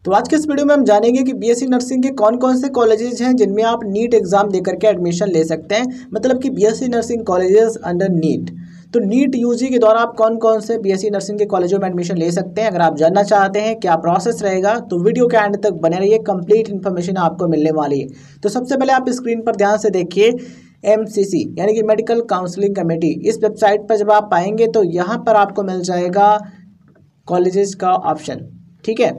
तो आज के इस वीडियो में हम जानेंगे कि बीएससी नर्सिंग के कौन कौन से कॉलेजेस हैं जिनमें आप नीट एग्जाम देकर के एडमिशन ले सकते हैं। मतलब कि BSc nursing colleges under NEET. तो नीट यूजी के द्वारा आप कौन कौन से बीएससी नर्सिंग के कॉलेजों में एडमिशन ले सकते हैं। अगर आप जानना चाहते हैं क्या प्रोसेस रहेगा तो वीडियो के एंड तक बने रहिए, कंप्लीट इन्फॉर्मेशन आपको मिलने वाली है। तो सबसे पहले आप स्क्रीन पर ध्यान से देखिए MCC यानी कि मेडिकल काउंसलिंग कमेटी। इस वेबसाइट पर जब आप आएंगे तो यहाँ पर आपको मिल जाएगा कॉलेजेस का ऑप्शन। ठीक है,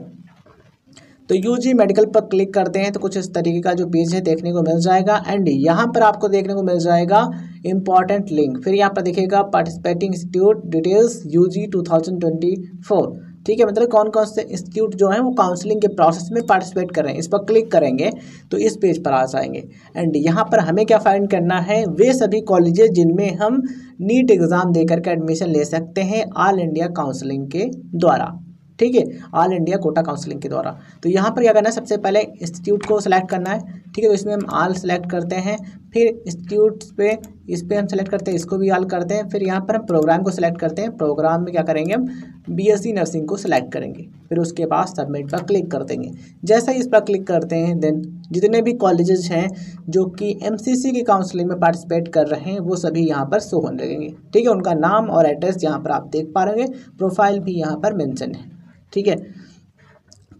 तो यूजी मेडिकल पर क्लिक करते हैं तो कुछ इस तरीके का जो पेज है देखने को मिल जाएगा। एंड यहाँ पर आपको देखने को मिल जाएगा इंपॉर्टेंट लिंक। फिर यहाँ पर दिखेगा पार्टिसिपेटिंग इंस्टीट्यूट डिटेल्स यूजी 2024। ठीक है, मतलब कौन कौन से इंस्टीट्यूट जो हैं वो काउंसलिंग के प्रोसेस में पार्टिसिपेट कर रहे हैं। इस पर क्लिक करेंगे तो इस पेज पर आ जाएंगे। एंड यहाँ पर हमें क्या फाइंड करना है, वे सभी कॉलेजेस जिनमें हम नीट एग्ज़ाम देकर के एडमिशन ले सकते हैं ऑल इंडिया काउंसलिंग के द्वारा। ठीक है, ऑल इंडिया कोटा काउंसलिंग के द्वारा। तो यहाँ पर क्या करना है, सबसे पहले इंस्टीट्यूट को सिलेक्ट करना है। ठीक है, तो इसमें हम ऑल सेलेक्ट करते हैं। फिर इंस्टीट्यूट पे इस पर हम सेलेक्ट करते हैं, इसको भी ऑल करते हैं। फिर यहाँ पर हम प्रोग्राम को सिलेक्ट करते हैं। प्रोग्राम में क्या करेंगे, हम बीएससी नर्सिंग को सिलेक्ट करेंगे। फिर उसके बाद सबमिट पर क्लिक कर देंगे। जैसे ही इस पर क्लिक करते हैं देन जितने भी कॉलेजेस हैं जो कि MCC की काउंसलिंग में पार्टिसिपेट कर रहे हैं वो सभी यहाँ पर शो होने लगेंगे। ठीक है, उनका नाम और एड्रेस यहाँ पर आप देख पा रहे हैं। प्रोफाइल भी यहाँ पर मेंशन है। ठीक है,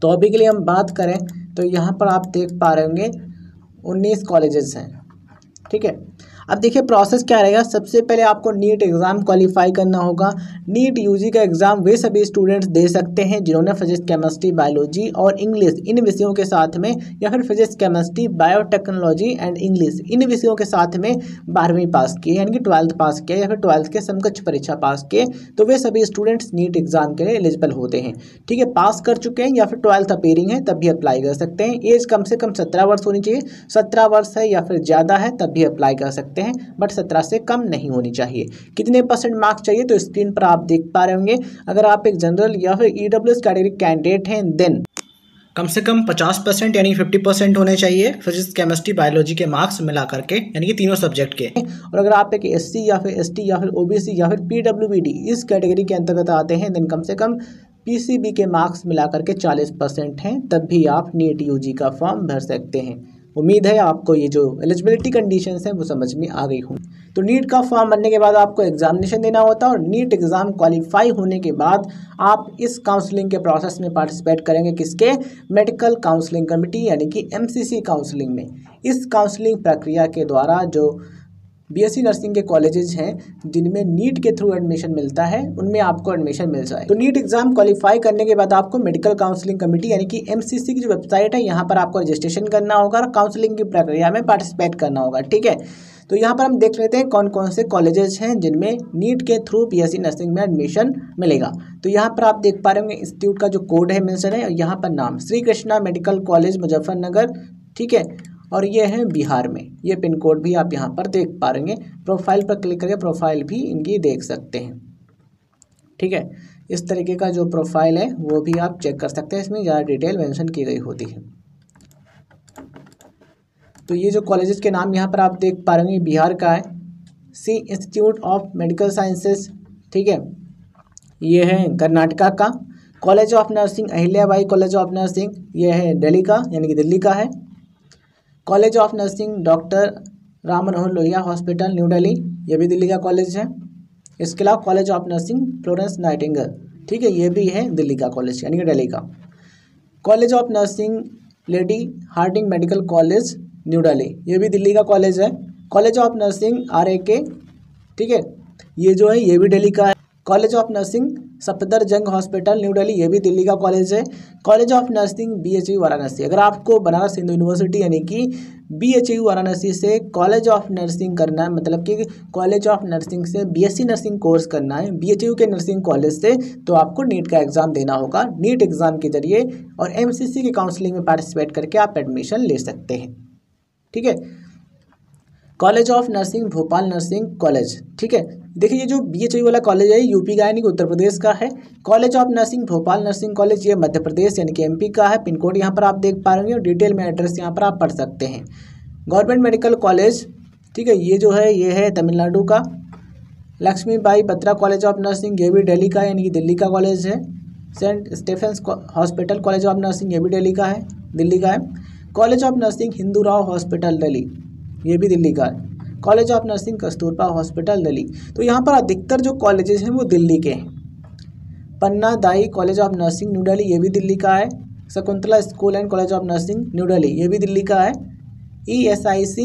तो अभी के लिए हम बात करें तो यहाँ पर आप देख पा रहे होंगे 19 कॉलेजेस हैं। ठीक है, अब देखिए प्रोसेस क्या रहेगा। सबसे पहले आपको नीट एग्ज़ाम क्वालिफाई करना होगा। नीट यूजी का एग्ज़ाम वे सभी स्टूडेंट्स दे सकते हैं जिन्होंने फिजिक्स, केमिस्ट्री, बायोलॉजी और इंग्लिश इन विषयों के साथ में, या फिर physics, chemistry, biotechnology and English in विषयों के साथ में 12वीं पास किए, यानी कि 12th पास किया, या फिर 12th के समकक्ष परीक्षा पास किए, तो वे सभी स्टूडेंट्स नीट एग्ज़ाम के लिए एलिजिबल होते हैं। ठीक है, पास कर चुके हैं या फिर 12th अपीयरिंग है तब भी अप्लाई कर सकते हैं। एज कम से कम 17 वर्ष होनी चाहिए। 17 वर्ष है या फिर ज़्यादा है तब भी अप्लाई कर सकते हैं, बट 17 से कम नहीं होनी चाहिए। कितने % मार्क्स चाहिए तो स्क्रीन पर आप देख पा रहे होंगे। अगर आप एक जनरल या फिर EWS कैटेगरी कैंडिडेट हैं देन कम से कम 50% यानी 50% होने चाहिए फिजिक्स, केमिस्ट्री, बायोलॉजी के मार्क्स मिला करके, यानी कि तीनों सब्जेक्ट के। और अगर आप एक SC या फिर ST या फिर OBC या फिर PWBD इस कैटेगरी के अंतर्गत आते हैं देन कम से कम PCB के मार्क्स मिला करके 40% हैं, तब भी आप नीट यूजी का फॉर्म भर सकते हैं। उम्मीद है आपको ये जो एलिजिबिलिटी कंडीशंस हैं वो समझ में आ गई होंगी। तो नीट का फॉर्म भरने के बाद आपको एग्जामिनेशन देना होता है और नीट एग्ज़ाम क्वालिफाई होने के बाद आप इस काउंसलिंग के प्रोसेस में पार्टिसिपेट करेंगे। किसके, मेडिकल काउंसलिंग कमेटी यानी कि MCC काउंसलिंग में। इस काउंसलिंग प्रक्रिया के द्वारा जो बीएससी नर्सिंग के कॉलेजेस हैं जिनमें नीट के थ्रू एडमिशन मिलता है उनमें आपको एडमिशन मिल जाए। तो नीट एग्जाम क्वालिफाई करने के बाद आपको मेडिकल काउंसलिंग कमेटी यानी कि MCC की जो वेबसाइट है यहाँ पर आपको रजिस्ट्रेशन करना होगा और काउंसलिंग की प्रक्रिया में पार्टिसिपेट करना होगा। ठीक है, तो यहाँ पर हम देख लेते हैं कौन कौन से कॉलेजेस हैं जिनमें नीट के थ्रू बीएससी नर्सिंग में एडमिशन मिलेगा। तो यहाँ पर आप देख पा रहे होंगे इंस्टीट्यूट का जो कोड है मेंशन है, और यहाँ पर नाम श्री कृष्णा मेडिकल कॉलेज मुजफ्फरनगर। ठीक है, और ये है बिहार में। ये पिन कोड भी आप यहाँ पर देख पा रहे हैं। प्रोफाइल पर क्लिक करके प्रोफाइल भी इनकी देख सकते हैं। ठीक है, इस तरीके का जो प्रोफाइल है वो भी आप चेक कर सकते हैं, इसमें ज़्यादा डिटेल मेंशन की गई होती है। तो ये जो कॉलेजेस के नाम यहाँ पर आप देख पा रहे हैं बिहार का है सी इंस्टीट्यूट ऑफ मेडिकल साइंसेस। ठीक है, ये है कर्नाटका का college of nursing Ahilyabai college of nursing, ये है दिल्ली का यानी कि दिल्ली का है। College of nursing doctor Ram Manohar Lohia hospital new Delhi, ये भी दिल्ली का कॉलेज है। इसके अलावा college of nursing Florence Nightingale. ठीक है, ये भी है दिल्ली का कॉलेज यानी कि दिल्ली का। College of nursing Lady Hardinge medical college New Delhi, ये भी दिल्ली का कॉलेज है। कॉलेज ऑफ नर्सिंग RAK, ठीक है, ये जो है ये भी दिल्ली का है। College of nursing Safdarjung hospital new Delhi, ये भी दिल्ली का कॉलेज है। College of nursing BHU Varanasi. अगर आपको बनारस हिंदू यूनिवर्सिटी यानी कि BHU वाराणसी से कॉलेज ऑफ नर्सिंग करना है, मतलब कि कॉलेज ऑफ नर्सिंग से BSc नर्सिंग कोर्स करना है BHU के नर्सिंग कॉलेज से, तो आपको नीट का एग्ज़ाम देना होगा। नीट एग्ज़ाम के जरिए और MCC की काउंसलिंग में पार्टिसिपेट करके आप एडमिशन ले सकते हैं। ठीक है, college of nursing Bhopal nursing college. ठीक है, देखिए ये जो BHU वाला कॉलेज है यूपी का यानी कि उत्तर प्रदेश का है। College of nursing Bhopal nursing college ये मध्य प्रदेश यानी कि MP का है। पिन कोड यहाँ पर आप देख पा रहे हैं और डिटेल में एड्रेस यहाँ पर आप पढ़ सकते हैं। गवर्नमेंट मेडिकल कॉलेज, ठीक है, ये जो है ये है तमिलनाडु का। Lakshmibai Batra college of nursing, ये भी दिल्ली का यानी कि दिल्ली का कॉलेज है। Saint Stephen's hospital college of nursing, ये भी दिल्ली का है। College of nursing Hindu Rao hospital Delhi, ये भी दिल्ली का है। College of nursing Kasturba hospital Delhi. तो यहाँ पर अधिकतर जो कॉलेजेस हैं वो दिल्ली के हैं। Panna Dai college of nursing new Delhi, ये भी दिल्ली का है। Shakuntala school and college of nursing new Delhi, ये भी दिल्ली का है। ESIC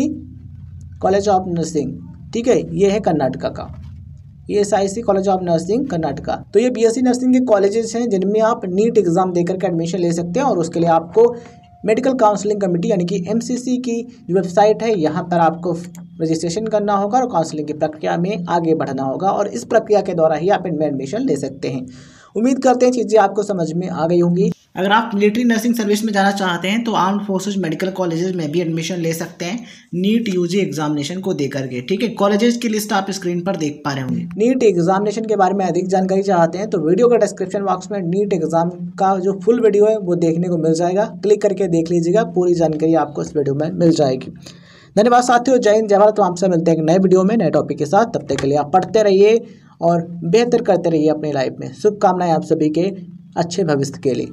कॉलेज ऑफ नर्सिंग, ठीक है, ये है कर्नाटका का। ESIC college of nursing Karnataka. तो ये BSc नर्सिंग के कॉलेजेस हैं जिनमें आप नीट एग्जाम देकर के एडमिशन ले सकते हैं, और उसके लिए आपको मेडिकल काउंसलिंग कमेटी यानी कि MCC की जो वेबसाइट है यहाँ पर आपको रजिस्ट्रेशन करना होगा और काउंसलिंग की प्रक्रिया में आगे बढ़ना होगा, और इस प्रक्रिया के द्वारा ही आप इनमें एडमिशन ले सकते हैं। उम्मीद करते हैं चीज़ें आपको समझ में आ गई होंगी। अगर आप मिलिट्री नर्सिंग सर्विस में जाना चाहते हैं तो आर्म्ड फोर्सेज मेडिकल कॉलेजेस में भी एडमिशन ले सकते हैं नीट UG एग्जामिनेशन को दे करके, ठीक है। कॉलेजेस की लिस्ट आप स्क्रीन पर देख पा रहे होंगे। नीट एग्जामिनेशन के बारे में अधिक जानकारी चाहते हैं तो वीडियो का डिस्क्रिप्शन बॉक्स में नीट एग्जाम का जो फुल वीडियो है वो देखने को मिल जाएगा, क्लिक करके देख लीजिएगा, पूरी जानकारी आपको इस वीडियो में मिल जाएगी। धन्यवाद साथियों, जय हिंद जय भारत। तो आपसे मिलते हैं एक नए वीडियो में नए टॉपिक के साथ। तब तक के लिए आप पढ़ते रहिए और बेहतर करते रहिए अपनी लाइफ में। शुभकामनाएं आप सभी के अच्छे भविष्य के लिए।